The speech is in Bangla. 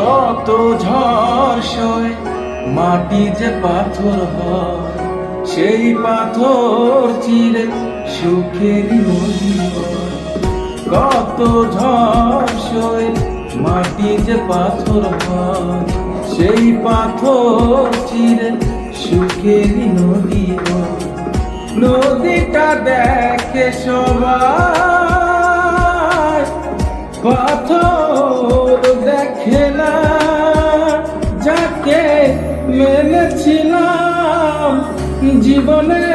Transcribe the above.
কত ঝড় সয় মাটি যে পাথর হয়, সেই পাথর চিরে সুখের নদী হয়। কত ঝড় সয় মাটি যে পাথর হয়, সেই পাথর চিরে সুখের নদী হয়। নদীটা দেখে সবাই, পাথর দেখে না। যাকে মেনেছিলাম জীবনে